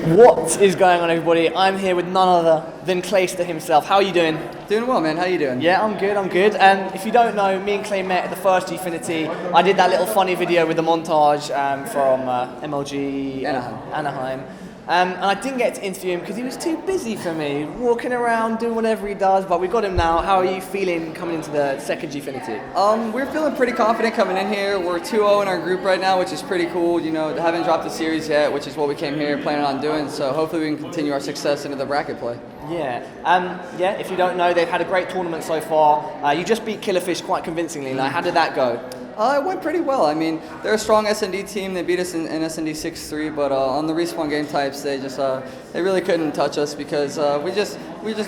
What is going on, everybody? I'm here with none other than Clayster himself. How are you doing? Doing well, man. How you doing? Yeah, I'm good. And if you don't know, me and Clay met at the first Gfinity. I did that little funny video with the montage from MLG Anaheim. And I didn't get to interview him because he was too busy for me, walking around, doing whatever he does, but we got him now. How are you feeling coming into the second Gfinity? We're feeling pretty confident coming in here. We're 2-0 in our group right now, which is pretty cool. You know, haven't dropped the series yet, which is what we came here planning on doing, so hopefully we can continue our success into the bracket play. Yeah, if you don't know, they've had a great tournament so far. You just beat Killerfish quite convincingly. Like, how did that go? It went pretty well. I mean, they're a strong S&D team. They beat us in S&D 6-3, but on the respawn game types, they really couldn't touch us because we just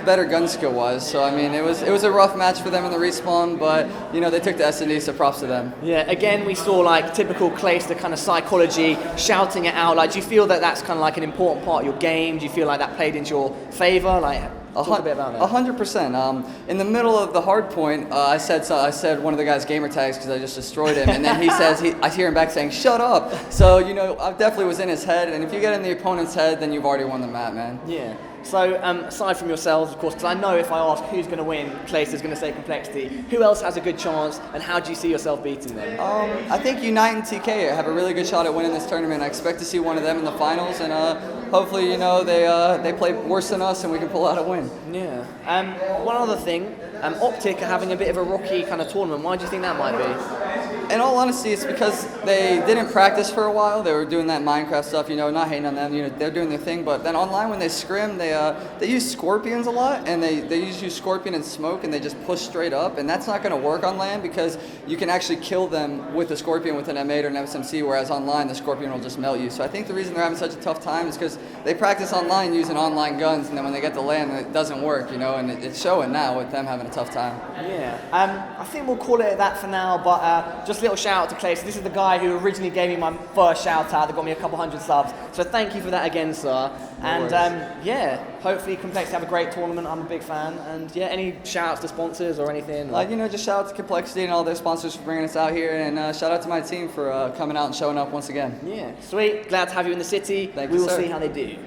better gun skill wise. So I mean, it was a rough match for them in the respawn, but you know they took the S&D, so props to them. Yeah, again we saw like typical Clayster kind of psychology, shouting it out. Like, do you feel that that's kind of like an important part of your game? Do you feel like that played into your favor? Like, talk a bit about that. 100%. In the middle of the hard point, I said one of the guys' gamer tags because I just destroyed him, and then he says, I hear him back saying, "Shut up!" So you know, I definitely was in his head, and if you get in the opponent's head, then you've already won the map, man. Yeah. So aside from yourselves, of course, because I know if I ask who's going to win, Clayster's going to say compLexity. Who else has a good chance, and how do you see yourself beating them? I think Unite and TK have a really good shot at winning this tournament. I expect to see one of them in the finals, and hopefully, you know, they play worse than us, and we can pull out a win. Yeah. One other thing, Optic are having a bit of a rocky kind of tournament. Why do you think that might be? In all honesty, it's because they didn't practice for a while. They were doing that Minecraft stuff, you know, not hating on them. You know, they're doing their thing. But then online, when they scrim, they use scorpions a lot, and they use scorpion and smoke, and they just push straight up. And that's not going to work on land because you can actually kill them with a scorpion with an M8 or an SMC, whereas online the scorpion will just melt you. So I think the reason they're having such a tough time is because they practice online using online guns, and then when they get to land, it doesn't work, you know, and it's showing now with them having a tough time. Yeah. I think we'll call it at that for now. But just a little shout out to Clayster. This is the guy who originally gave me my first shout out that got me a couple hundred subs. So thank you for that again, sir. And hopefully compLexity have a great tournament. I'm a big fan. And yeah, any shout outs to sponsors or anything? You know, just shout out to compLexity and all their sponsors for bringing us out here, and shout out to my team for coming out and showing up once again. Yeah, sweet. Glad to have you in the city. Thank we you, will sir. see how they do.